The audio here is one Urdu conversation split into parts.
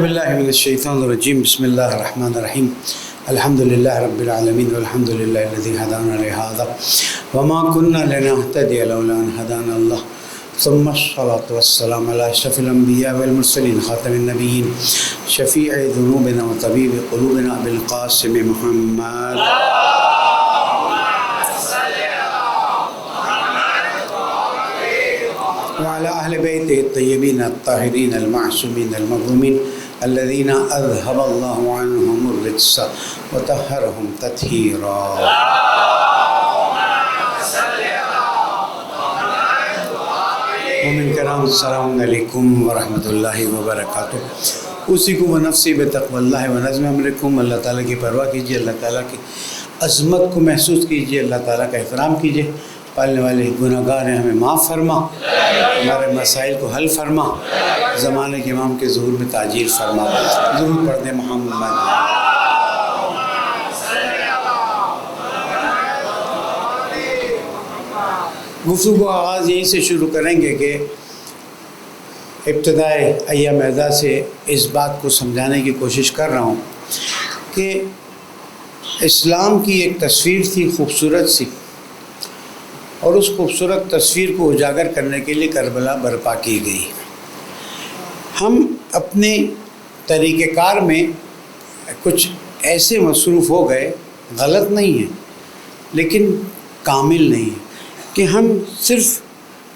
باللہ من الشیطان الرجیم بسم اللہ الرحمن الرحیم الحمد للہ رب العالمین والحمد للہ الذی ہدانا لہذا وما كنا لنهتدی لولا ان ہدانا اللہ ثم الصلاة والسلام علی اشرف الانبیاء والمرسلین خاتم النبیین شفیع ذنوبنا وطبیب قلوبنا بالقاسم محمد وعلى أهل بيته الطيبين الطاهرين المعصومين المظلومين الذين أذهب الله عنهم الرجس وطهرهم تطهيرا. ومن کرام السلام علیکم ورحمۃ اللہ وبرکاتہ. اوصیکم ونفسی بتقوی اللہ ونظم امرکم. اللہ تعالیٰ کی پرواہ کیجیے، اللہ تعالیٰ کی عظمت کو محسوس کیجیے، اللہ تعالیٰ کا احترام کیجیے. پالنے والے گناہ گار ہیں، ہمیں معاف فرما، ہمارے مسائل کو حل فرما، زمانے کے امام کے ظہور میں تاجیل فرما. ضرور پڑھ دیں محمد. گفتگو آغاز یہیں سے شروع کریں گے کہ ابتدائے ایام اعزاز سے اس بات کو سمجھانے کی کوشش کر رہا ہوں کہ اسلام کی ایک تصویر تھی خوبصورت سی، اور اس خوبصورت تصویر کو اجاگر کرنے کے لیے کربلا برپا کی گئی. ہم اپنے طریقہ کار میں کچھ ایسے مصروف ہو گئے، غلط نہیں ہے لیکن کامل نہیں ہے، کہ ہم صرف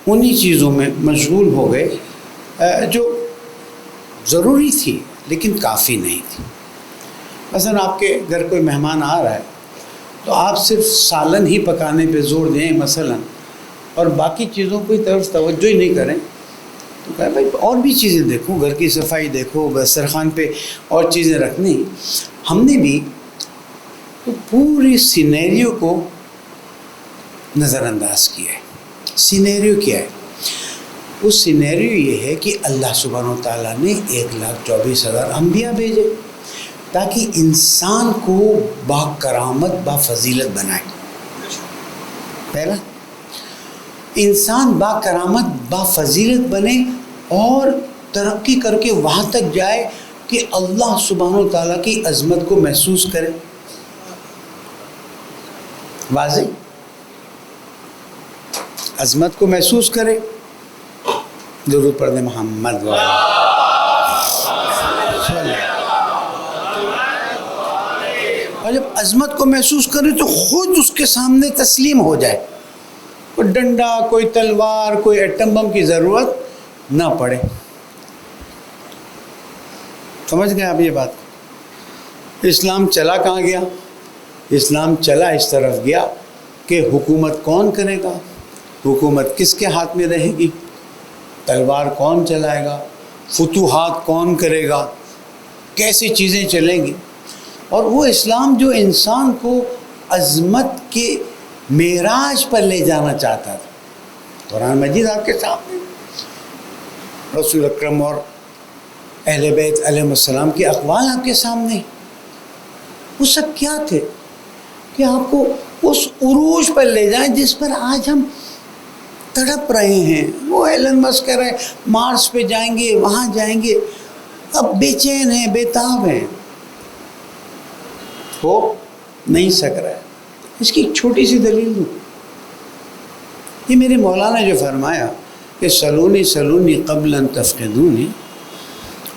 انہی چیزوں میں مشغول ہو گئے جو ضروری تھی لیکن کافی نہیں تھی. مثلا آپ کے گھر کوئی مہمان آ رہا ہے تو آپ صرف سالن ہی پکانے پہ زور دیں مثلا، اور باقی چیزوں کی طرف توجہ ہی نہیں کریں، تو کہا بھائی اور بھی چیزیں دیکھو، گھر کی صفائی دیکھو، دسترخوان پہ اور چیزیں رکھنی. ہم نے بھی تو پوری سینیریو کو نظر انداز کیا ہے. سینیریو کیا ہے؟ وہ سینیریو یہ ہے کہ اللہ سبحانہ و تعالیٰ نے 1,24,000 انبیاء بھیجے تاکہ انسان کو با کرامت با فضیلت بنائے. پہلا، انسان با کرامت با فضیلت بنے اور ترقی کر کے وہاں تک جائے کہ اللہ سبحانہ و تعالیٰ کی عظمت کو محسوس کرے. واضح؟ عظمت کو محسوس کرے. درود پڑھ دیں محمد وعلیہ. اور جب عظمت کو محسوس کرے تو خود اس کے سامنے تسلیم ہو جائے. کوئی ڈنڈا، کوئی تلوار، کوئی ایٹم بم کی ضرورت نہ پڑے. سمجھ گئے آپ یہ بات؟ اسلام چلا کہاں گیا؟ اسلام چلا اس طرف گیا کہ حکومت کون کرے گا، حکومت کس کے ہاتھ میں رہے گی، تلوار کون چلائے گا، فتوحات کون کرے گا، کیسی چیزیں چلیں گی. اور وہ اسلام جو انسان کو عظمت کے معراج پر لے جانا چاہتا تھا. قرآن مجید آپ کے سامنے، رسول اکرم اور اہل بیت علیہ السلام کے اقوال آپ کے سامنے. وہ سب کیا تھے کہ آپ کو اس عروج پر لے جائیں جس پر آج ہم تڑپ رہے ہیں. وہ ایلن مسک کہہ رہے ہیں مارس پہ جائیں گے، وہاں جائیں گے. اب بے چین ہیں، بے تاب ہیں، ہو نہیں سک رہا ہے. اس کی ایک چھوٹی سی دلیل دوں. یہ میرے مولانا جو فرمایا کہ سلونی سلونی قبل ان تفقدونی،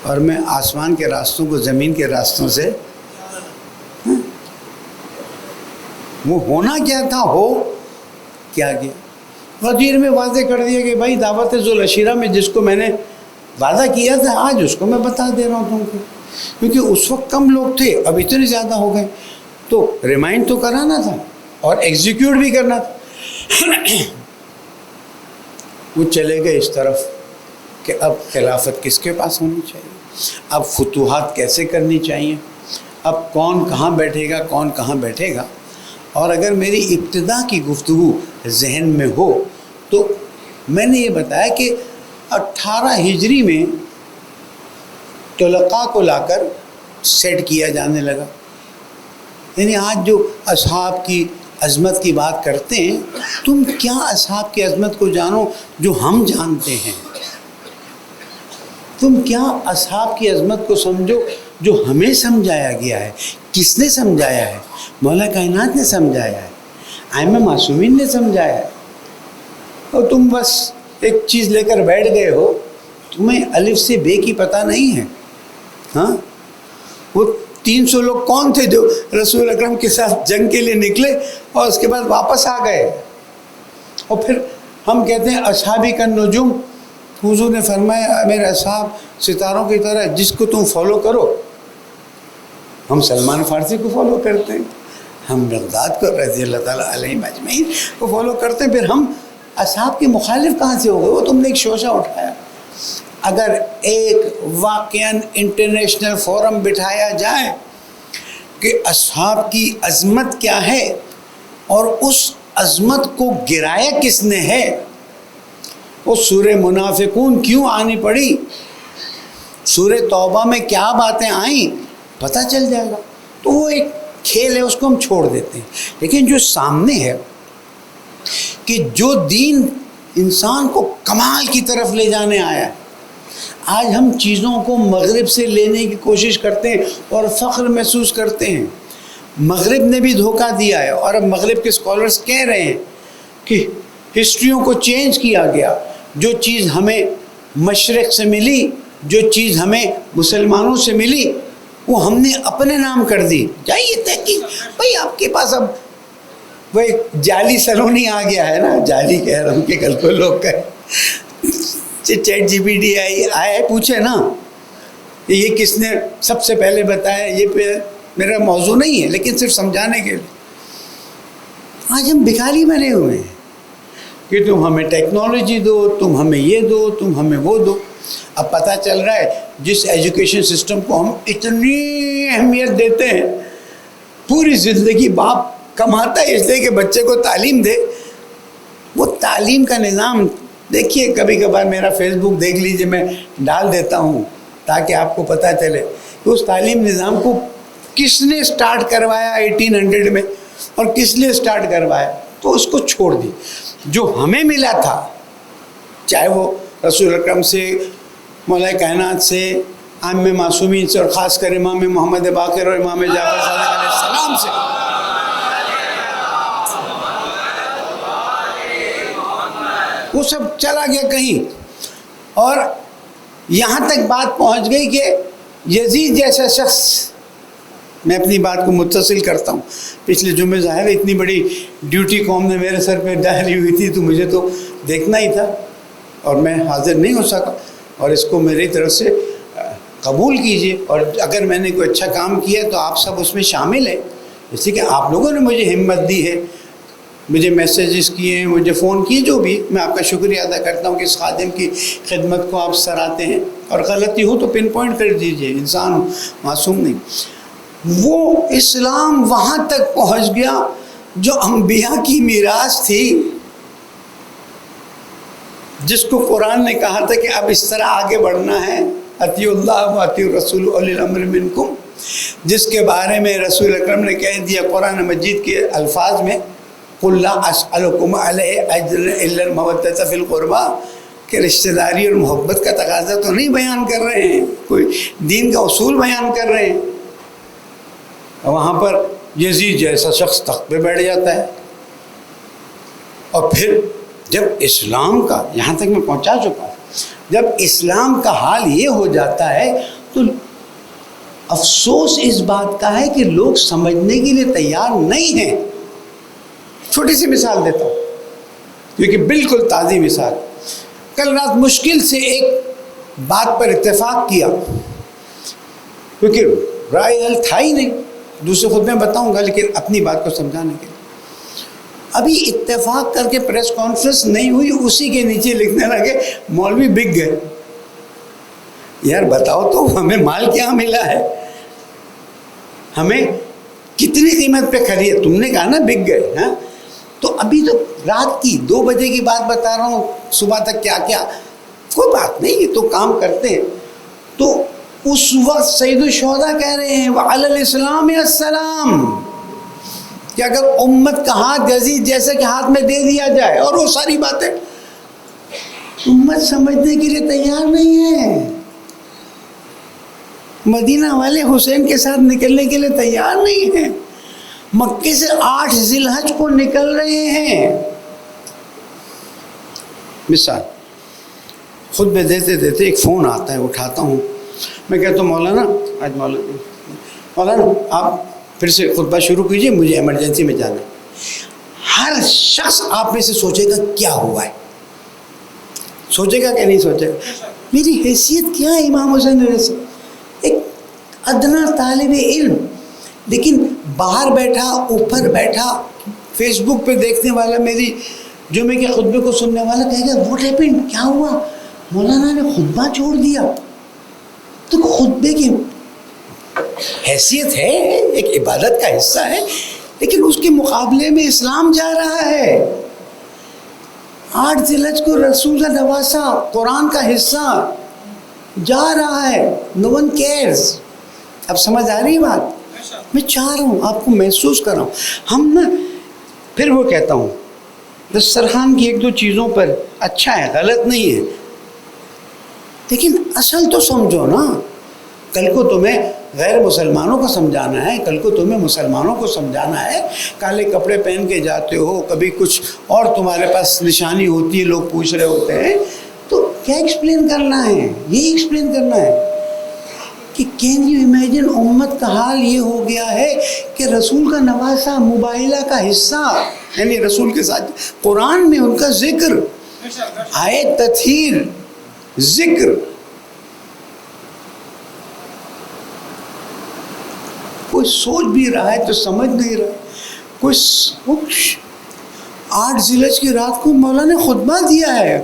اور میں آسمان کے راستوں کو زمین کے راستوں سے، وہ ہونا کیا تھا ہو کیا گیا. غدیر میں واضح کر دیا کہ بھائی دعوت ذوالعشیرہ میں جس کو میں نے وعدہ کیا تھا آج اس کو میں بتا دے رہا ہوں تم کو، کیونکہ اس وقت کم لوگ تھے، اب اتنے زیادہ ہو گئے، تو ریمائنڈ تو کرانا تھا اور ایگزیکیوٹ بھی کرنا تھا. وہ چلے گئے اس طرف کہ اب خلافت کس کے پاس ہونی چاہیے، اب فتوحات کیسے کرنی چاہیے، اب کون کہاں بیٹھے گا، کون کہاں بیٹھے گا. اور اگر میری ابتدا کی گفتگو ذہن میں ہو تو میں نے یہ بتایا کہ 18 ہجری میں طلقاء کو لا کر سیٹ کیا جانے لگا. یعنی آج جو اصحاب کی عظمت کی بات کرتے ہیں، تم کیا اصحاب کی عظمت کو جانو جو ہم جانتے ہیں. تم کیا اصحاب کی عظمت کو سمجھو جو ہمیں سمجھایا گیا ہے. کس نے سمجھایا ہے؟ مولا کائنات نے سمجھایا ہے, ائمہ معصومین نے سمجھایا ہے. اور تم بس ایک چیز لے کر بیٹھ گئے ہو, تمہیں الف سے بے کی پتہ نہیں ہے. ہاں, وہ 300 لوگ کون تھے جو رسول اکرم کے ساتھ جنگ کے لیے نکلے اور اس کے بعد واپس آ گئے؟ اور پھر ہم کہتے ہیں اصحابی کا نجوم. حضور نے فرمایا میرے اصحاب ستاروں کی طرح, جس کو تم فالو کرو. ہم سلمان فارسی کو فالو کرتے ہیں, ہم مقداد کو رضی اللہ تعالیٰ علیہ اجمعین کو فالو کرتے ہیں. پھر ہم اصحاب کے مخالف کہاں سے ہو گئے؟ وہ تم نے ایک شوشہ اٹھایا. اگر ایک واقعاً انٹرنیشنل فورم بٹھایا جائے کہ اصحاب کی عظمت کیا ہے اور اس عظمت کو گرایا کس نے ہے, وہ سورہ منافقون کیوں آنی پڑی, سورہ توبہ میں کیا باتیں آئیں, پتہ چل جائے گا. تو وہ ایک کھیل ہے, اس کو ہم چھوڑ دیتے ہیں. لیکن جو سامنے ہے کہ جو دین انسان کو کمال کی طرف لے جانے آیا ہے, آج ہم چیزوں کو مغرب سے لینے کی کوشش کرتے ہیں اور فخر محسوس کرتے ہیں. مغرب نے بھی دھوکہ دیا ہے, اور اب مغرب کے اسکالرز کہہ رہے ہیں کہ ہسٹریوں کو چینج کیا گیا. جو چیز ہمیں مشرق سے ملی, جو چیز ہمیں مسلمانوں سے ملی, وہ ہم نے اپنے نام کر دی. جائیے تحقیق. بھائی آپ کے پاس اب وہ ایک جعلی سلونی آ گیا ہے نا, جعلی کہہ رہا ہوں کہ کل کو لوگ کہیں چیٹ جی پی ٹی آیا ہے, پوچھے نا یہ کس نے سب سے پہلے بتایا. یہ میرا موضوع نہیں ہے, لیکن صرف سمجھانے کے لیے. آج ہم بھکاری بنے ہوئے ہیں کہ تم ہمیں ٹیکنالوجی دو, تم ہمیں یہ دو, تم ہمیں وہ دو. اب پتہ چل رہا ہے جس ایجوکیشن سسٹم کو ہم اتنی اہمیت دیتے ہیں, پوری زندگی باپ کماتا ہے اس لیے کہ بچے کو تعلیم دے, وہ تعلیم کا نظام دیکھیے. کبھی کبھار میرا فیس بک دیکھ لیجئے, میں ڈال دیتا ہوں تاکہ آپ کو پتہ چلے کہ اس تعلیم نظام کو کس نے سٹارٹ کروایا 1800 میں, اور کس لیے سٹارٹ کروایا. تو اس کو چھوڑ دی. جو ہمیں ملا تھا, چاہے وہ رسول اکرم سے, مولا کائنات سے, ائمہ معصومین سے, اور خاص کر امام محمد باقر اور امام جعفر صادق علیہ السلام سے, وہ سب چلا گیا کہیں. اور یہاں تک بات پہنچ گئی کہ یزید جیسا شخص, میں اپنی بات کو متصل کرتا ہوں. پچھلے جمعے ظاہر ہے اتنی بڑی ڈیوٹی قوم نے میرے سر پہ ڈالی ہوئی تھی, تو مجھے تو دیکھنا ہی تھا اور میں حاضر نہیں ہو سکا. اور اس کو میری طرف سے قبول کیجئے, اور اگر میں نے کوئی اچھا کام کیا تو آپ سب اس میں شامل ہیں, اس لیے کہ آپ لوگوں نے مجھے ہمت دی ہے, مجھے میسیجز کیے ہیں, مجھے فون کیے, جو بھی. میں آپ کا شکریہ ادا کرتا ہوں کہ اس خادم کی خدمت کو آپ سراہتے ہیں, اور غلطی ہو تو پن پوائنٹ کر دیجئے, انسان معصوم نہیں. وہ اسلام وہاں تک پہنچ گیا جو انبیاء کی میراث تھی, جس کو قرآن نے کہا تھا کہ اب اس طرح آگے بڑھنا ہے, اطیعوا اللہ و اطیعوا الرسول اولی الامر منکم, جس کے بارے میں رسول اکرم نے کہہ دیا قرآن مجید کے الفاظ میں, قُلْ لَا أَسْأَلُكُمْ عَلَيْهِ أَجْرًا إِلَّا الْمَوَدَّةَ فِي الْقُرْبَى, کہ رشتہ داری اور محبت کا تقاضا تو نہیں بیان کر رہے ہیں, کوئی دین کا اصول بیان کر رہے ہیں. وہاں پر یزید جیسا شخص تخت پہ بیٹھ جاتا ہے. اور پھر جب اسلام کا, یہاں تک میں پہنچا چکا ہوں, جب اسلام کا حال یہ ہو جاتا ہے تو افسوس اس بات کا ہے کہ لوگ سمجھنے کے لیے تیار نہیں ہیں. چھوٹی سی مثال دیتا ہوں, کیونکہ بالکل تازی مثال. کل رات مشکل سے ایک بات پر اتفاق کیا, کیونکہ رائے حل تھا ہی نہیں, دوسرے خود میں بتاؤں گا لیکن اپنی بات کو سمجھانے کے لیے. ابھی اتفاق کر کے پریس کانفرنس نہیں ہوئی, اسی کے نیچے لکھنے لگے مولوی بک گئے. یار بتاؤ تو ہمیں مال کیا ملا ہے, ہمیں کتنی قیمت پہ خرید, تم نے کہا نا بک گئے. ہاں, تو ابھی تو رات کی 2 بجے کی بات بتا رہا ہوں, صبح تک کیا کیا, کوئی بات نہیں, یہ تو کام کرتے ہیں. تو اس وقت سید الشہداء کہہ رہے ہیں وعلی الاسلام السلام, کہ اگر امت کا ہاتھ یزید جیسے کہ ہاتھ میں دے دیا جائے, اور وہ ساری باتیں امت سمجھنے کے لیے تیار نہیں ہے. مدینہ والے حسین کے ساتھ نکلنے کے لیے تیار نہیں ہیں. مکے سے 8 ذی الحج کو نکل رہے ہیں. مثال خطبے دیتے دیتے ایک فون آتا ہے, اٹھاتا ہوں, میں کہتا ہوں مولانا آپ پھر سے خطبہ شروع کیجئے, مجھے ایمرجنسی میں جانا ہے. ہر شخص آپ میں سے سوچے گا کیا ہوا ہے, سوچے گا کہ نہیں سوچے گا. میری حیثیت کیا ہے امام حسین علیہ السلام, ایک ادنا طالب علم, لیکن باہر بیٹھا, اوپر بیٹھا, فیس بک پہ دیکھنے والا, میری جمعے کے خطبے کو سننے والا کہے گا واٹ ہیپنڈ, کیا ہوا, مولانا نے خطبہ چھوڑ دیا. تو خطبے کی حیثیت ہے, ایک عبادت کا حصہ ہے, لیکن اس کے مقابلے میں اسلام جا رہا ہے. 8 ذی الحج کو رسول کا نواسا, قرآن کا حصہ جا رہا ہے. نو ون کیئرز. اب سمجھ آ رہی ہے بات؟ میں چاہ رہا ہوں آپ کو محسوس کر رہا ہوں. ہم نا پھر وہ کہتا ہوں دسترخوان کی 1-2 چیزوں پر اچھا ہے, غلط نہیں ہے, لیکن اصل تو سمجھو نا. کل کو تمہیں غیر مسلمانوں کو سمجھانا ہے, کل کو تمہیں مسلمانوں کو سمجھانا ہے. کالے کپڑے پہن کے جاتے ہو, کبھی کچھ اور تمہارے پاس نشانی ہوتی ہے, لوگ پوچھ رہے ہوتے ہیں, تو کیا ایکسپلین کرنا ہے؟ یہی ایکسپلین کرنا ہے کہ کین یو امیجن امت کا حال یہ ہو گیا ہے کہ رسول کا نواسا مباہلہ کا حصہ, یعنی رسول کے ساتھ قرآن میں ان کا ذکر, آیت تطہیر, ذکر. کوئی سوچ بھی رہا ہے تو سمجھ نہیں رہا. کوئی 8 ذی الحج کی رات کو مولا نے خطبہ دیا ہے,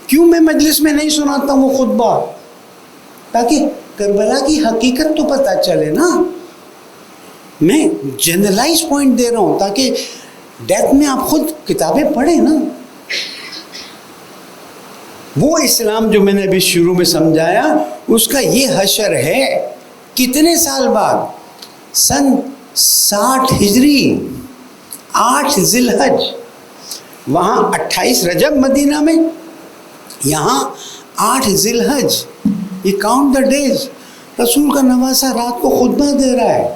کیوں میں مجلس میں نہیں سناتا ہوں وہ خطبہ؟ تاکہ کربلا کی حقیقت تو پتہ چلے نا. میں جنرلائز پوائنٹ دے رہا ہوں تاکہ ڈیتھ میں آپ خود کتابیں پڑھیں نا. وہ اسلام جو میں نے ابھی شروع میں سمجھایا, اس کا یہ حشر ہے. کتنے سال بعد؟ سن 60 ہجری, 8 ذی الحج. وہاں 28 رجب مدینہ میں, یہاں 8 ذی الحج. یہ کاؤنٹ دا ڈیز. رسول کا نواسا رات کو خطبہ دے رہا ہے.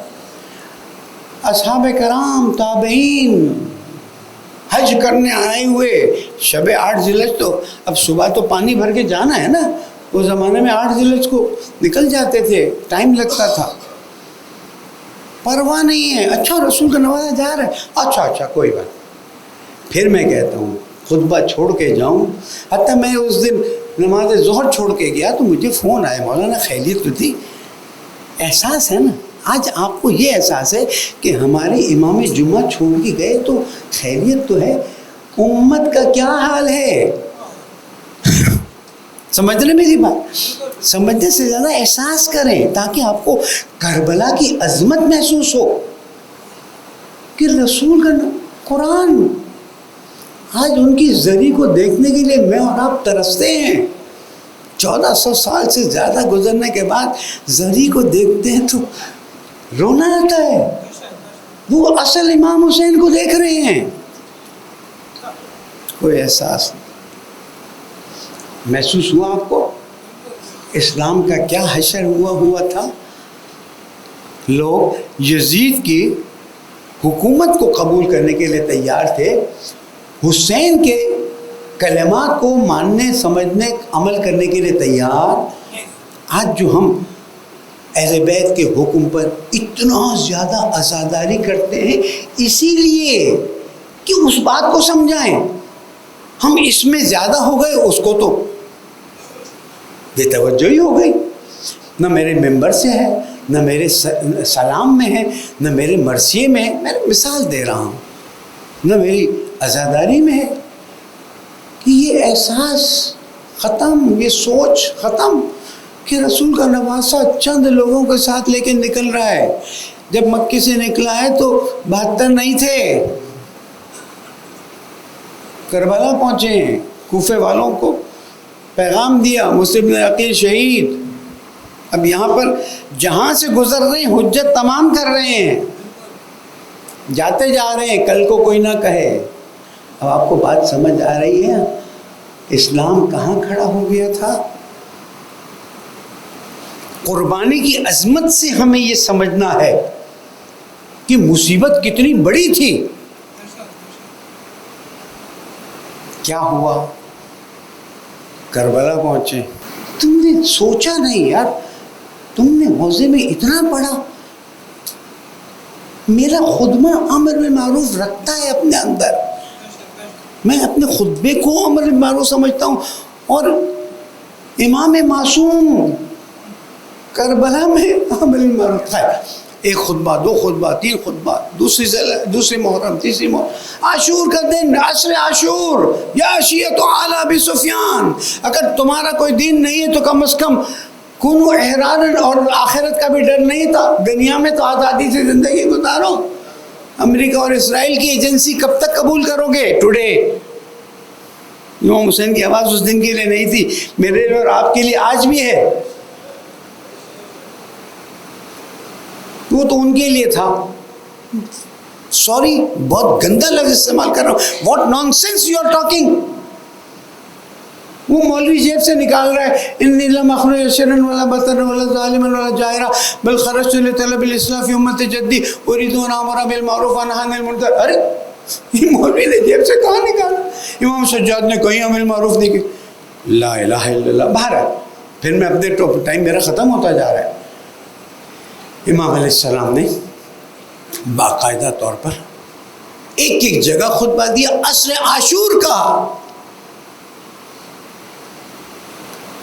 اصحاب کرام, تابعین, حج کرنے آئے ہوئے. شب 8 ذی الحج تو اب صبح تو پانی بھر کے جانا ہے نا. اس زمانے میں 8 ذی الحج کو نکل جاتے تھے, ٹائم لگتا تھا. پرواہ نہیں ہے, اچھا رسول کا نواسا جا رہا ہے, اچھا کوئی بات. پھر میں کہتا ہوں خطبہ چھوڑ کے جاؤں. حتیٰ میں اس دن نماز ظہر چھوڑ کے گیا تو مجھے فون آیا, مولانا خیریت تو تھی. احساس ہے نا, آج آپ کو یہ احساس ہے کہ ہمارے امام جمعہ چھوڑ کے گئے تو خیریت تو ہے. امت کا کیا حال ہے؟ سمجھ رہے میری بات؟ سمجھنے سے زیادہ احساس کریں تاکہ آپ کو کربلا کی عظمت محسوس ہو کہ رسول کا قرآن. آج ان کی زری کو دیکھنے کے لیے میں اور آپ ترستے ہیں. 1400 سال سے زیادہ گزرنے کے بعد زری کو دیکھتے ہیں تو رونا آتا ہے. وہ اصل امام حسین کو دیکھ رہے ہیں. کوئی احساس محسوس ہوا آپ کو؟ اسلام کا کیا حشر ہوا تھا. لوگ یزید کی حکومت کو قبول کرنے کے لیے تیار تھے, حسین کے کلمات کو ماننے, سمجھنے, عمل کرنے کے لیے تیار. آج جو ہم اہل بیت کے حکم پر اتنا زیادہ عزاداری کرتے ہیں, اسی لیے کہ اس بات کو سمجھائیں. ہم اس میں زیادہ ہو گئے, اس کو تو بے توجہی ہو گئی. نہ میرے ممبر سے ہے, نہ میرے سلام میں ہے, نہ میرے مرثیے میں ہے. میں مثال دے رہا ہوں. نہ میری عزاداری میں ہے. کہ یہ احساس ختم, یہ سوچ ختم کہ رسول کا نواسا چند لوگوں کے ساتھ لے کے نکل رہا ہے. جب مکے سے نکلا ہے تو 72 نہیں تھے, کربلا پہنچے ہیں. کوفے والوں کو پیغام دیا, مسلم بن عقیل شہید. اب یہاں پر جہاں سے گزر رہے ہیں حجت تمام کر رہے ہیں, جاتے جا رہے ہیں, کل کو کوئی نہ کہے. اب آپ کو بات سمجھ آ رہی ہے اسلام کہاں کھڑا ہو گیا تھا؟ قربانی کی عظمت سے ہمیں یہ سمجھنا ہے کہ مصیبت کتنی بڑی تھی. کیا ہوا؟ کربلا پہنچے. تم نے سوچا نہیں یار، تم نے حوضے میں اتنا پڑھا. میرا خطبہ امر بالمعروف رکھتا ہے اپنے اندر، میں اپنے خطبے کو امر بالمعروف سمجھتا ہوں، اور امام معصوم کربلا میں امر بالمعروف ہے. ایک خطبہ، دو خطبہ، تین خطبہ، دوسری محرم، تیسری محرم، عاشور کا دن، عصر عاشور، یا شیعۃ آل ابی سفیان. اگر تمہارا کوئی دین نہیں ہے تو کم از کم کنو احرارن، اور آخرت کا بھی ڈر نہیں تھا. دنیا میں تو آزادی سے زندگی گزارو. امریکہ اور اسرائیل کی ایجنسی کب تک قبول کرو گے؟ ٹوڈے امام حسین کی آواز اس دن کے لیے نہیں تھی، میرے اور آپ کے لیے آج بھی ہے. وہ تو ان کے لیے تھا. سوری، بہت گندا لفظ استعمال کر رہا ہوں. What nonsense you are talking. وہ مولوی جیب سے نکال رہا ہے انی لم اخرج شرا ولا بطرا ولا ظالما ولا جائرا بل خرجت لطلب الاصلاح فی امت جدی اريد ان امر بالمعروف وانهى عن المنکر. ارے یہ مولوی نے جیب سے کہاں نکالا؟ امام سجاد نے کہیں امر بالمعروف نہیں کی. لا الہ الا اللہ. باہر ہے. پھر میں اپنے ٹائم میرا ختم ہوتا جا رہا ہے. امام علیہ السلام نے باقاعدہ طور پر ایک ایک جگہ خطبہ دیا. عصر عاشور کا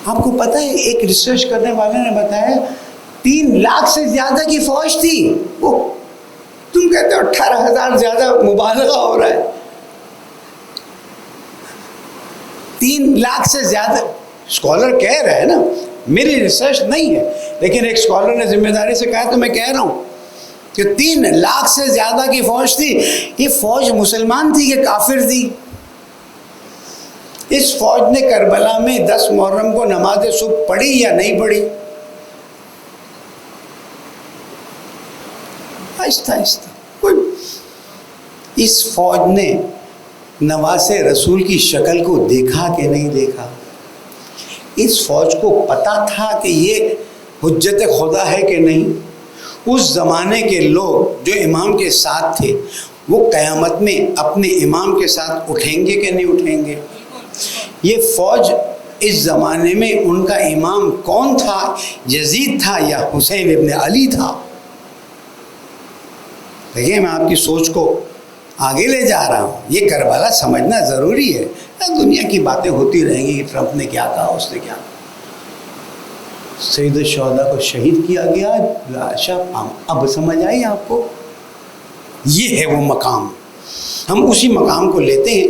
آپ کو پتہ ہے، ایک ریسرچ کرنے والے نے بتایا 3 لاکھ سے زیادہ کی فوج تھی. وہ تم کہتے ہو 18,000 زیادہ مبالغہ ہو رہا ہے. 3 لاکھ سے زیادہ. اسکالر کہہ رہا ہے نا، میری ریسرچ نہیں ہے، لیکن ایک اسکالر نے ذمہ داری سے کہا تو میں کہہ رہا ہوں کہ 3 لاکھ سے زیادہ کی فوج تھی. یہ فوج مسلمان تھی کہ کافر تھی؟ اس فوج نے کربلا میں 10 محرم کو نماز صبح پڑھی یا نہیں پڑھی؟ آہستہ آہستہ. کوئی اس فوج نے نواز رسول کی شکل کو دیکھا کہ نہیں دیکھا؟ اس فوج کو پتا تھا کہ یہ حجت خدا ہے کہ نہیں؟ اس زمانے کے لوگ جو امام کے ساتھ تھے وہ قیامت میں اپنے امام کے ساتھ اٹھیں گے کہ نہیں اٹھیں گے؟ یہ فوج اس زمانے میں ان کا امام کون تھا؟ یزید تھا یا حسین ابن علی تھا؟ دیکھیں میں آپ کی سوچ کو آگے لے جا رہا ہوں. یہ کربلا سمجھنا ضروری ہے. دنیا کی باتیں ہوتی رہیں گی کہ ٹرمپ نے کیا کہا، اس نے کیا کہا. سید الشہداء کو شہید کیا گیا لاشا. اب سمجھ آئی آپ کو؟ یہ ہے وہ مقام. ہم اسی مقام کو لیتے ہیں،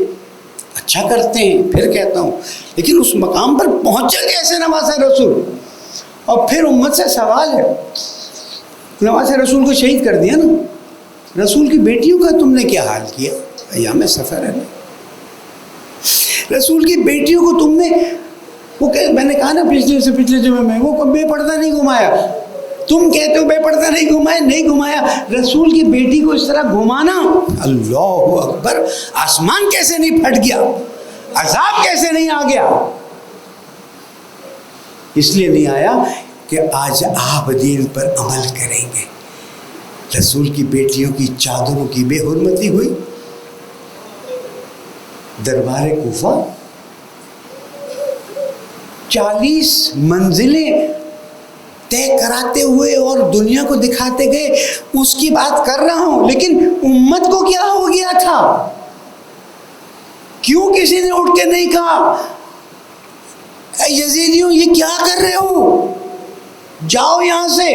اچھا کرتے ہیں. پھر کہتا ہوں، لیکن اس مقام پر پہنچا کیسے نواز رسول؟ اور پھر امت سے سوال ہے، نواز رسول کو شہید کر دیا نا، رسول کی بیٹیوں کا تم نے کیا حال کیا؟ ایام سفر ہے نا. رسول کی بیٹیوں کو تم نے، وہ میں نے کہا نا پچھلے جمعے میں، وہ بے پردہ نہیں گھمایا. تم کہتے ہو بے پردہ نہیں گھمایا، نہیں گھمایا. رسول کی بیٹی کو اس طرح گھمانا، اللہ اکبر. آسمان کیسے نہیں پھٹ گیا؟ عذاب کیسے نہیں آ گیا؟ اس لیے نہیں آیا کہ آج آپ دین پر عمل کریں گے. رسول کی بیٹیوں کی چادروں کی بے حرمتی ہوئی. دربار کوفہ 40 منزلیں طے کراتے ہوئے اور دنیا کو دکھاتے گئے. اس کی بات کر رہا ہوں، لیکن امت کو کیا ہو گیا تھا؟ کیوں کسی نے اٹھ کے نہیں کہا اے یزیدیوں یہ کیا کر رہے ہو، جاؤ یہاں سے؟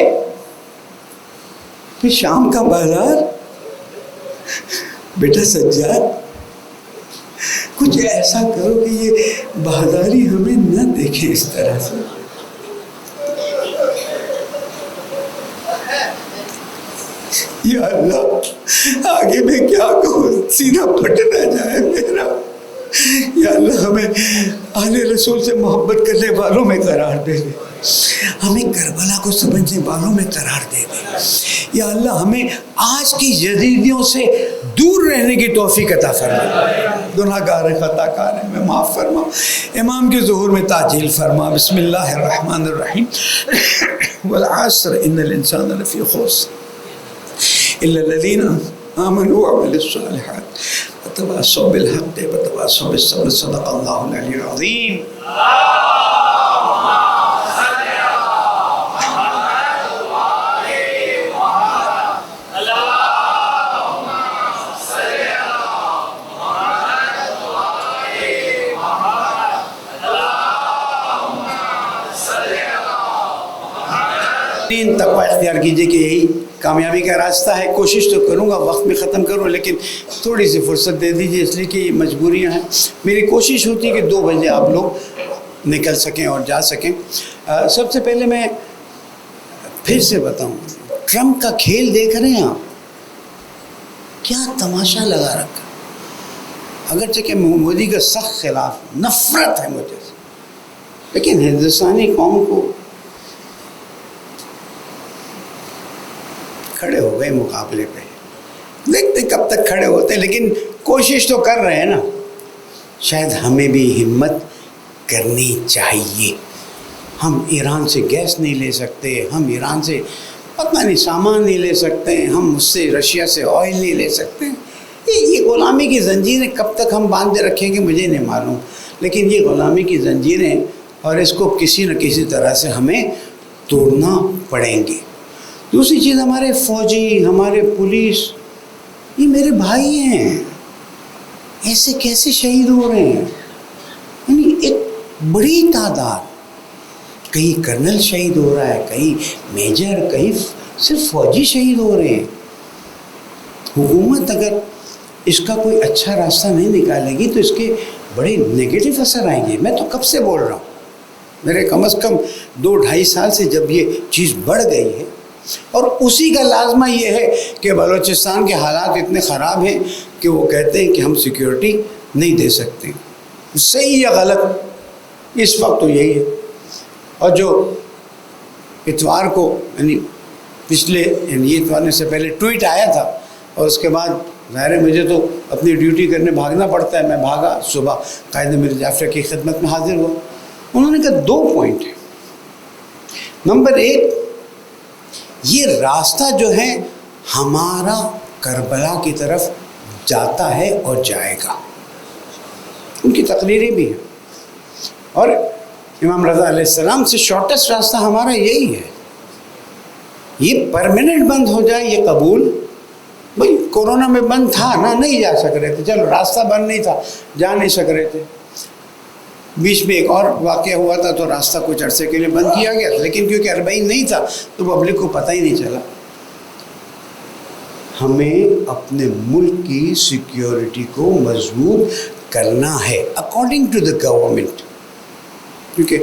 پھر شام کا بازار، بیٹا سجاد کچھ ایسا کرو کہ یہ بازاری ہمیں نہ دیکھے اس طرح سے. یا اللہ آگے میں کیا کہوں، سینہ پھٹ نہ جائے میرا. یا اللہ ہمیں آل رسول سے محبت کرنے والوں میں قرار دے دے، ہمیں کربلا کو سمجھنے والوں میں قرار دے دے. یا اللہ ہمیں آج کی یزیدیوں سے دور رہنے کی توفیق عطا فرما. گناہ گار ہیں، خطا کار ہیں، میں معاف فرما. امام کے ظہور میں تعجیل فرما. بسم اللہ الرحمن الرحیم. والعصر ان الانسان لفی خسر الا الذین آمنوا وعملوا الصالحات وتواصوا بالحق وتواصوا بالصبر. صدق اللہ العلی العظیم. تقویٰ اختیار کیجئے کہ یہی کامیابی کا راستہ ہے. کوشش تو کروں گا وقت میں ختم کروں، لیکن تھوڑی سی فرصت دے دیجئے اس لیے کہ یہ مجبوریاں ہیں. میری کوشش ہوتی ہے کہ 2 بجے آپ لوگ نکل سکیں اور جا سکیں. سب سے پہلے میں پھر سے بتاؤں، ٹرمپ کا کھیل دیکھ رہے ہیں آپ؟ کیا تماشا لگا رکھا. اگرچہ کہ مودی کا سخت خلاف نفرت ہے مجھے سے، لیکن ہندوستانی قوم کو کھڑے ہو گئے مقابلے پہ. دیکھتے کب تک کھڑے ہوتے ہیں، لیکن کوشش تو کر رہے ہیں نا. شاید ہمیں بھی ہمت کرنی چاہیے. ہم ایران سے گیس نہیں لے سکتے، ہم ایران سے پتہ نہیں سامان نہیں لے سکتے، ہم اس سے رشیا سے آئل نہیں لے سکتے. یہ غلامی کی زنجیریں کب تک ہم باندھے رکھیں گے مجھے نہیں معلوم، لیکن یہ غلامی کی زنجیریں، اور اس کو کسی نہ کسی طرح سے ہمیں توڑنا پڑیں گے. دوسری چیز، ہمارے فوجی، ہمارے پولیس، یہ میرے بھائی ہیں. ایسے کیسے شہید ہو رہے ہیں؟ یعنی ایک بڑی تعداد، کہیں کرنل شہید ہو رہا ہے، کہیں میجر، کہیں صرف فوجی شہید ہو رہے ہیں. حکومت اگر اس کا کوئی اچھا راستہ نہیں نکالے گی تو اس کے بڑے نگیٹو اثر آئیں گے. میں تو کب سے بول رہا ہوں، میرے کم از کم 2-2.5 سال سے جب یہ چیز بڑھ گئی ہے. اور اسی کا لازمہ یہ ہے کہ بلوچستان کے حالات اتنے خراب ہیں کہ وہ کہتے ہیں کہ ہم سیکیورٹی نہیں دے سکتے. صحیح یا غلط اس وقت تو یہی ہے. اور جو اتوار کو یعنی یہ اتوار سے پہلے ٹویٹ آیا تھا، اور اس کے بعد ظاہر ہے مجھے تو اپنی ڈیوٹی کرنے بھاگنا پڑتا ہے. میں بھاگا، صبح قائد میر جعفر کی خدمت میں حاضر ہوا. انہوں نے کہا 2 پوائنٹ ہیں. نمبر 1، یہ راستہ جو ہے ہمارا کربلا کی طرف جاتا ہے اور جائے گا. ان کی تقریریں بھی ہیں. اور امام رضا علیہ السلام سے شارٹیسٹ راستہ ہمارا یہی ہے. یہ پرماننٹ بند ہو جائے یہ قبول. بھائی کورونا میں بند تھا نا، نہیں جا سک رہے تھے، چلو راستہ بند نہیں تھا، جا نہیں سک رہے تھے. بیچ میں ایک اور واقعہ ہوا تھا تو راستہ کچھ عرصے کے لیے بند کیا گیا تھا، لیکن کیونکہ 40 نہیں تھا تو پبلک کو پتہ ہی نہیں چلا. ہمیں اپنے ملک کی سیکیورٹی کو مضبوط کرنا ہے اکارڈنگ ٹو دا گورنمنٹ. کیونکہ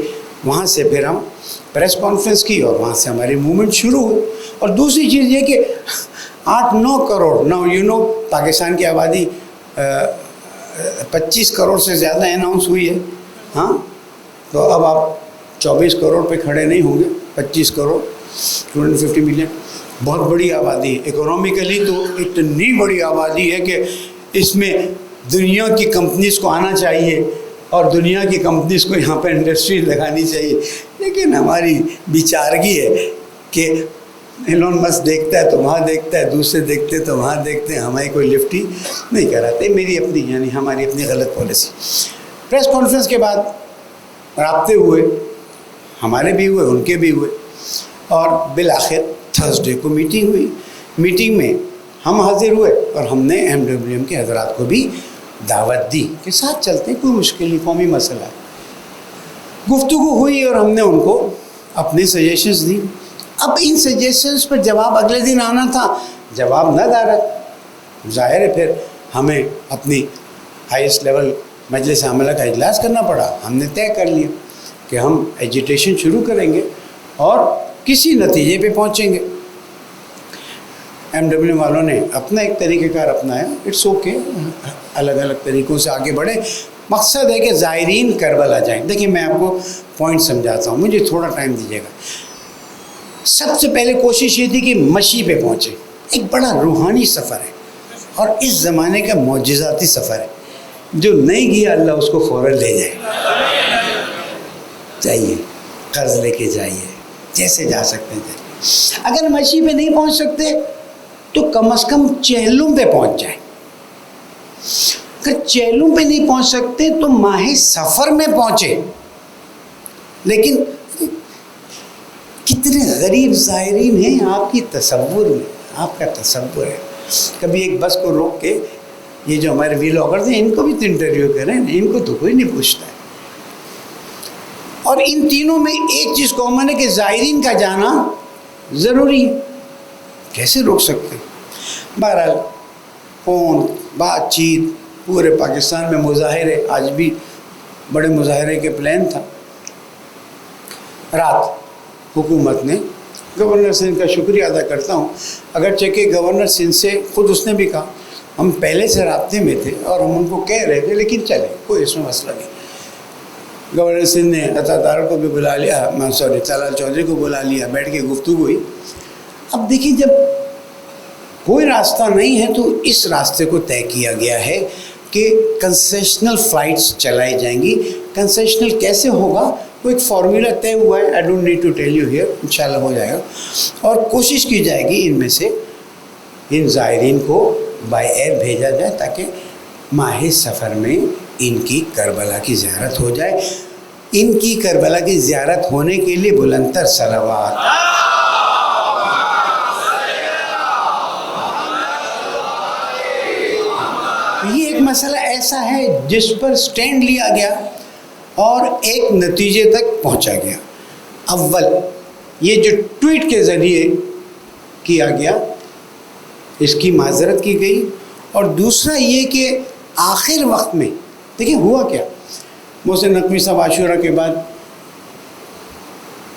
وہاں سے پھر ہم پریس کانفرنس کی اور وہاں سے ہماری موومنٹ شروع ہوئی. اور دوسری چیز یہ کہ 8-9 کروڑ پاکستان کی آبادی 25 کروڑ سے زیادہ اناؤنس ہوئی ہے. ہاں، تو اب آپ 24 کروڑ پہ کھڑے نہیں ہوں گے. 25 کروڑ 250 ملین بہت بڑی آبادی ہے. اکنومیکلی تو اتنی بڑی آبادی ہے کہ اس میں دنیا کی کمپنیز کو آنا چاہیے اور دنیا کی کمپنیز کو یہاں پہ انڈسٹری لگانی چاہیے. لیکن ہماری بیچارگی ہے کہ ایلون مسک دیکھتا ہے تو وہاں دیکھتا ہے، دوسرے دیکھتے تو وہاں دیکھتے ہیں، ہماری کوئی لفٹ ہی نہیں کراتے. میری اپنی یعنی ہماری اپنی غلط پالیسی. پریس کانفرنس کے بعد رابطے ہوئے، ہمارے بھی ہوئے، ان کے بھی ہوئے، اور بالآخر تھرسڈے کو میٹنگ ہوئی. میٹنگ میں ہم حاضر ہوئے اور ہم نے MWM کے حضرات کو بھی دعوت دی کہ ساتھ چلتے، کوئی مشکل نہیں، قومی مسئلہ ہے. گفتگو ہوئی اور ہم نے ان کو اپنے سجیشنز دی. اب ان سجیشنز پر جواب اگلے دن آنا تھا، جواب نہ دارت. ظاہر ہے پھر ہمیں اپنی ہائیسٹ لیول مجلس عاملہ کا اجلاس کرنا پڑا. ہم نے طے کر لیا کہ ہم ایجیٹیشن شروع کریں گے اور کسی نتیجے پہ پہنچیں گے. MWM والوں نے اپنا ایک طریقہ کار اپنایا. اٹس اوکے، الگ الگ طریقوں سے آگے بڑھے. مقصد ہے کہ زائرین کربلا جائیں. دیکھیں میں آپ کو پوائنٹ سمجھاتا ہوں، مجھے تھوڑا ٹائم دیجیے گا. سب سے پہلے کوشش یہ تھی کہ مشی پہ پہنچے. ایک بڑا روحانی سفر ہے. اور اس زمانے کا معجزاتی سفر ہے. جو نہیں گیا اللہ اس کو فوراً لے جائے. چاہیے قرض لے کے جائیے، جیسے جا سکتے تھے. اگر مشی پہ نہیں پہنچ سکتے تو کم از کم چہلم پہ پہنچ جائیں. اگر چہلم پہ نہیں پہنچ سکتے تو ماہ سفر میں پہنچے. لیکن کتنے غریب زائرین ہیں آپ کی تصور میں، آپ کا تصور ہے. کبھی ایک بس کو روک کے یہ جو ہمارے ویلاگرز ہیں ان کو بھی تو انٹرویو کریں، ان کو تو کوئی نہیں پوچھتا ہے. اور ان تینوں میں ایک چیز کامن ہے کہ زائرین کا جانا ضروری ہے. کیسے روک سکتے؟ بہرحال فون، بات چیت، پورے پاکستان میں مظاہرے، آج بھی بڑے مظاہرے کے پلان تھا. رات حکومت نے، گورنر سندھ کا شکریہ ادا کرتا ہوں، اگرچہ کہ گورنر سندھ سے خود اس نے بھی کہا ہم پہلے سے رابطے میں تھے اور ہم ان کو کہہ رہے تھے، لیکن چلے کوئی اس میں مسئلہ نہیں. گورنر سندھ نے عطا تارڑ کو بھی بلا لیا، طلال چودھری کو بلا لیا، بیٹھ کے گفتگو ہوئی. اب دیکھیں جب کوئی راستہ نہیں ہے تو اس راستے کو طے کیا گیا ہے کہ کنسیشنل فلائٹس چلائی جائیں گی. کنسیشنل کیسے ہوگا؟ وہ ایک فارمولا طے ہوا ہے، I don't need to tell you here, انشاءاللہ ہو جائے گا. اور کوشش کی جائے گی ان میں سے ان زائرین کو بائی ایئر بھیجا جائے تاکہ ماہ سفر میں ان کی کربلا کی زیارت ہو جائے. ان کی کربلا کی زیارت ہونے کے لیے بلندتر صلوات. یہ ایک مسئلہ ایسا ہے جس پر سٹینڈ لیا گیا اور ایک نتیجے تک پہنچا گیا. اول یہ جو ٹویٹ کے ذریعے کیا گیا اس کی معذرت کی گئی، اور دوسرا یہ کہ آخر وقت میں دیکھیں ہوا کیا. محسن نقوی صاحب عاشورہ کے بعد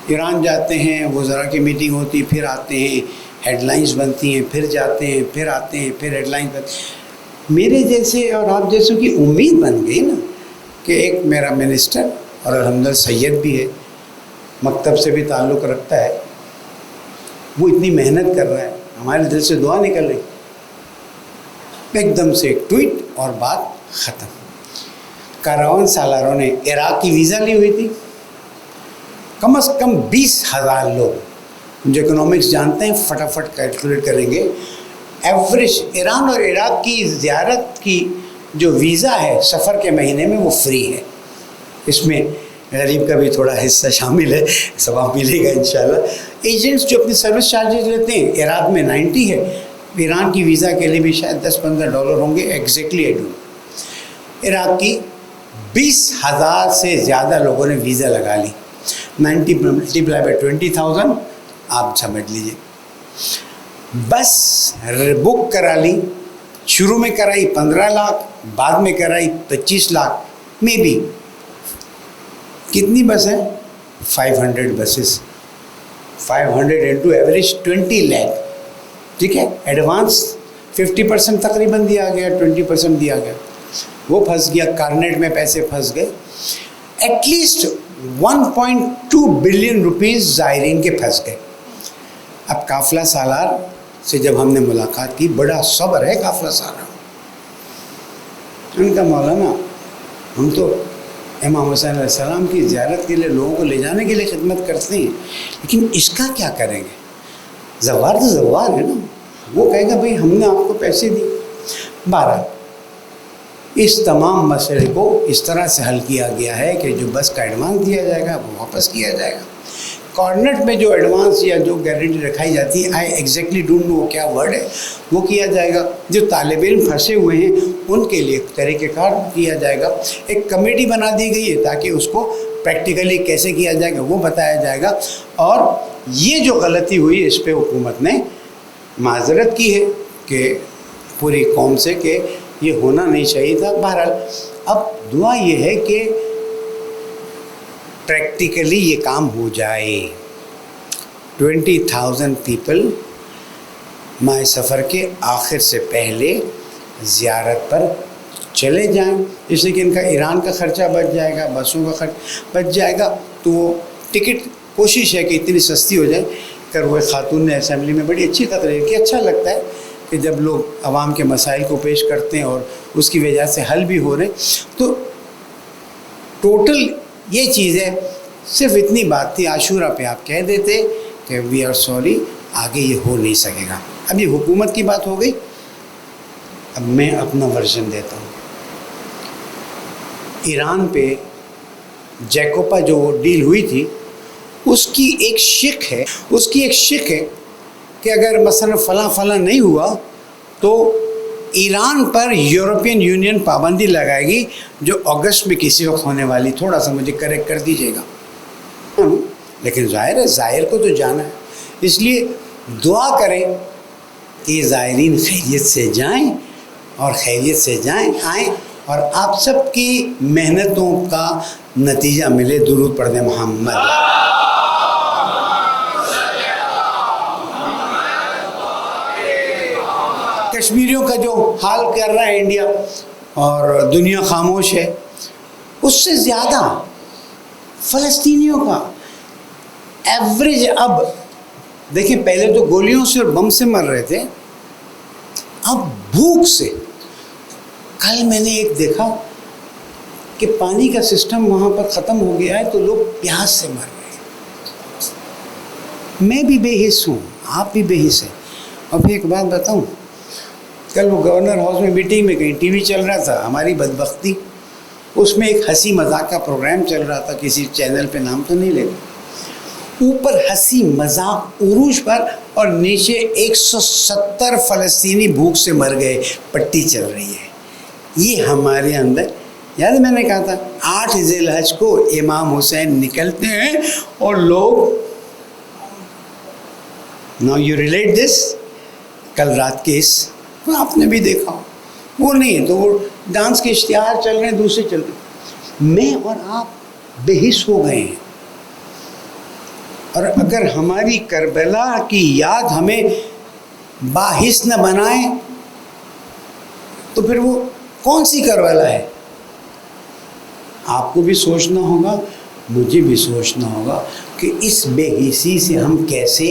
ایران جاتے ہیں، وزراء کی میٹنگ ہوتی، پھر آتے ہیں، ہیڈ لائنز بنتی ہیں، پھر جاتے ہیں، پھر آتے ہیں، پھر ہیڈ لائنز بنتی ہیں. میرے جیسے اور آپ جیسوں کی امید بن گئی نا کہ ایک میرا منسٹر اور الحمدللہ سید بھی ہے، مکتب سے بھی تعلق رکھتا ہے، وہ اتنی محنت کر رہا ہے، ہمارے دل سے دعا نکل رہی. ایک دم سے ایک ٹویٹ اور بات ختم. کاروان سالاروں نے عراق کی ویزا لی ہوئی تھی، کم از کم 20,000 لوگ جو اکنامکس جانتے ہیں فٹافٹ کیلکولیٹ کریں گے. ایوریج ایران اور عراق کی زیارت کی جو ویزا ہے سفر کے مہینے میں وہ فری ہے. اس میں غریب کا بھی تھوڑا حصہ شامل ہے، ثواب ملے گا انشاءاللہ. ایجنٹس جو اپنی سروس چارجز لیتے ہیں عراق میں 90 ہے، ایران کی ویزا کے لیے بھی شاید $10-15 ہوں گے، ایگزیکٹلی آئی ڈونٹ. عراق کی 20,000 سے زیادہ لوگوں نے ویزا لگا لی. 90 ملٹیپلائی بائی 20,000 آپ سمجھ لیجیے. بس بک کرا لی، شروع میں کرائی 15 لاکھ، بعد میں کرائی 25 لاکھ میں بھی. کتنی بس ہیں؟ 500 بسز، 500 انٹو ایوریج 20 لاکھ. ٹھیک ہے، ایڈوانس 50% تقریباً دیا گیا، 20% دیا گیا، وہ پھنس گیا. کارنیٹ میں پیسے پھنس گئے. ایٹ لیسٹ 1.2 بلین روپیز زائرین کے پھنس گئے. اب قافلہ سالار سے جب ہم نے ملاقات کی، بڑا صبر ہے قافلہ سالار. ان کا مولانا ہم تو امام حسین علیہ السلام کی زیارت کے لیے لوگوں کو لے جانے کے لیے خدمت کرتے ہیں، لیکن اس کا کیا کریں گے؟ زوار تو زوار ہے نا، وہ کہے گا بھائی ہم نے آپ کو پیسے دی. بہرحال اس تمام مسئلے کو اس طرح سے حل کیا گیا ہے کہ جو بس کا ایڈوانس دیا جائے گا وہ واپس کیا جائے گا. کارنٹ میں جو ایڈوانس یا جو گارنٹی رکھائی جاتی ہے، آئی ایگزیکٹلی ڈونٹ نو وہ کیا ورڈ ہے، وہ کیا جائے گا. جو طالب علم پھنسے ہوئے ہیں ان کے لیے طریقہ کار کیا جائے گا. ایک کمیٹی بنا دی گئی ہے تاکہ اس کو پریکٹیکلی کیسے کیا جائے گا وہ بتایا جائے گا. اور یہ جو غلطی ہوئی اس پہ حکومت نے معذرت کی ہے کہ پوری قوم سے کہ یہ ہونا نہیں چاہیے تھا. بہرحال اب دعا یہ ہے کہ پریکٹیکلی یہ کام ہو جائے. 20,000 پیپل ماہ سفر کے آخر سے پہلے زیارت پر چلے جائیں، اس لیے کہ ان کا ایران کا خرچہ بچ جائے گا، بسوں کا خرچ بچ جائے گا. تو وہ ٹکٹ کوشش ہے کہ اتنی سستی ہو جائے. کر وہ خاتون نے اسمبلی میں بڑی اچھی تقریر کی، اچھا لگتا ہے کہ جب لوگ عوام کے مسائل کو پیش کرتے ہیں اور اس کی وجہ سے حل بھی ہو رہے ہیں. تو ٹوٹل یہ چیز ہے. صرف اتنی بات تھی عاشورہ پہ آپ کہہ دیتے کہ وی آر سوری، آگے یہ ہو نہیں سکے گا. اب یہ حکومت کی بات ہو گئی. اب میں اپنا ورژن دیتا ہوں. ایران پہ جیکوبا جو ڈیل ہوئی تھی اس کی ایک شک ہے کہ اگر مثلا فلاں نہیں ہوا تو ایران پر یورپین یونین پابندی لگائے گی جو اگست میں کسی وقت ہونے والی. تھوڑا سا مجھے کریکٹ کر دیجیے گا. لیکن ظاہر کو تو جانا ہے. اس لیے دعا کریں کہ یہ زائرین خیریت سے جائیں اور خیریت سے آئیں اور آپ سب کی محنتوں کا نتیجہ ملے. درود پڑھ دیں محمد. کشمیریوں کا جو حال کر رہا ہے انڈیا اور دنیا خاموش ہے، اس سے زیادہ فلسطینیوں کا ایوریج. اب دیکھیں پہلے تو گولیوں سے اور بم سے مر رہے تھے، اب بھوک سے. کل میں نے ایک دیکھا کہ پانی کا سسٹم وہاں پر ختم ہو گیا ہے تو لوگ پیاس سے مر رہے ہیں. میں بھی بے حس ہوں، آپ بھی بے حس ہیں. اور پھر ایک بات بتاؤں، کل وہ گورنر ہاؤس میں میٹنگ میں کہیں ٹی وی چل رہا تھا، ہماری بدبختی اس میں ایک ہنسی مذاق کا پروگرام چل رہا تھا، کسی چینل پہ نام تو نہیں لینا. اوپر ہنسی مذاق عروج پر اور نیچے 170 فلسطینی بھوک سے مر گئے، پٹی چل رہی ہے. یہ ہمارے اندر یاد میں نے کہا تھا 8 ذی الحج کو امام حسین نکلتے ہیں اور لوگ ناؤ یو ریلیٹ دس. کل رات کے آپ نے بھی دیکھا، وہ نہیں ہے تو وہ ڈانس کے اشتہار چل رہے ہیں، دوسرے چل رہے ہیں. میں اور آپ بے حس ہو گئے ہیں. اور اگر ہماری کربلا کی یاد ہمیں باحث نہ بنائے تو پھر وہ کون سی کربلا ہے؟ آپ کو بھی سوچنا ہوگا، مجھے بھی سوچنا ہوگا کہ اس بے حسی سے ہم کیسے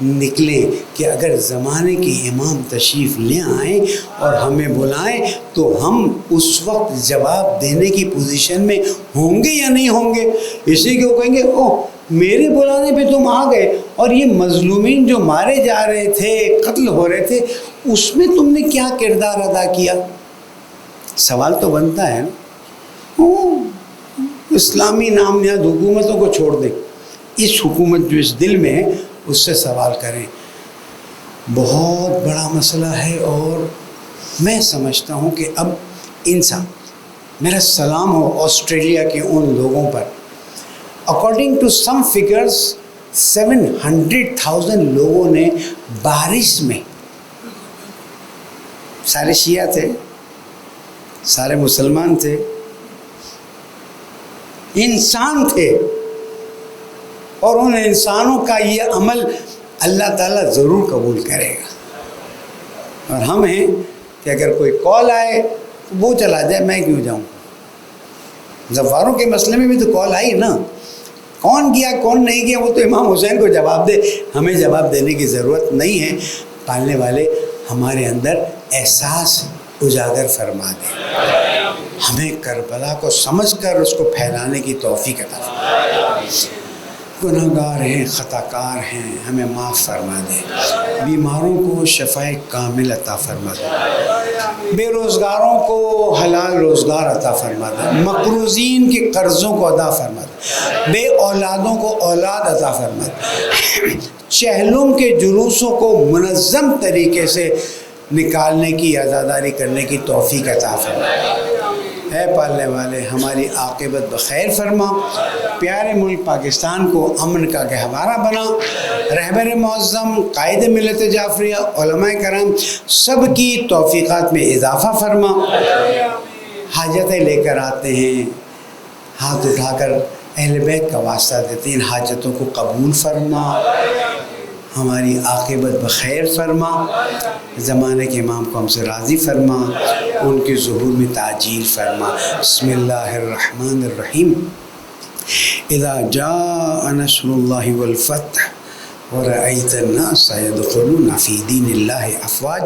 نکلیں کہ اگر زمانے کے امام تشریف لے آئیں اور ہمیں بلائیں تو ہم اس وقت جواب دینے کی پوزیشن میں ہوں گے یا نہیں ہوں گے. اسی کو کہیں گے اوہ میرے بلانے پہ تم آ گئے اور یہ مظلومین جو مارے جا رہے تھے، قتل ہو رہے تھے، اس میں تم نے کیا کردار ادا کیا؟ سوال تو بنتا ہے نا. اسلامی نام نہاد حکومتوں کو چھوڑ دیں، اس حکومت جو اس دل میں ہے اس سے سوال کریں. بہت بڑا مسئلہ ہے اور میں سمجھتا ہوں کہ اب انسان، میرا سلام ہو آسٹریلیا کے ان لوگوں پر. اکارڈنگ ٹو سم فگرز 700,000 لوگوں نے بارش میں، سارے شیعہ تھے، سارے مسلمان تھے، انسان تھے، اور ان انسانوں کا یہ عمل اللہ تعالیٰ ضرور قبول کرے گا. اور ہم ہیں کہ اگر کوئی کال آئے تو وہ چلا جائے، میں کیوں جاؤں. زفاروں کے مسئلے میں بھی تو کال آئی نا، کون کیا کون نہیں کیا وہ تو امام حسین کو جواب دے، ہمیں جواب دینے کی ضرورت نہیں ہے. پالنے والے ہمارے اندر احساس اجاگر فرما دیں، ہمیں کربلا کو سمجھ کر اس کو پھیلانے کی توفیق عطا فرما. گناہگار ہیں، خطا کار ہیں، ہمیں معاف فرما دے. بیماروں کو شفائے کامل عطا فرما دے. بے روزگاروں کو حلال روزگار عطا فرما دے. مقروضین کے قرضوں کو ادا فرما دے. بے اولادوں کو اولاد عطا فرما دے. چہلم کے جلوسوں کو منظم طریقے سے نکالنے کی، عزاداری کرنے کی توفیق عطا فرما دے. اے پالنے والے ہماری عاقبت بخیر فرما. پیارے ملک پاکستان کو امن کا گہوارہ بنا. رہبر معظم، قائد ملت جعفریہ، علماء کرام سب کی توفیقات میں اضافہ فرما. حاجتیں لے کر آتے ہیں، ہاتھ اٹھا کر اہل بیت کا واسطہ دیتے ہیں، ان حاجتوں کو قبول فرما. ہماری عاقبت بخیر فرما. زمانے کے امام کو ہم سے راضی فرما، ان کے ظہور میں تعجیل فرما. بسم اللہ الرحمن الرحیم. اذا جاء نصر اللہ والفتح ورأیت الناس يدخلون فی دین اللہ افواجا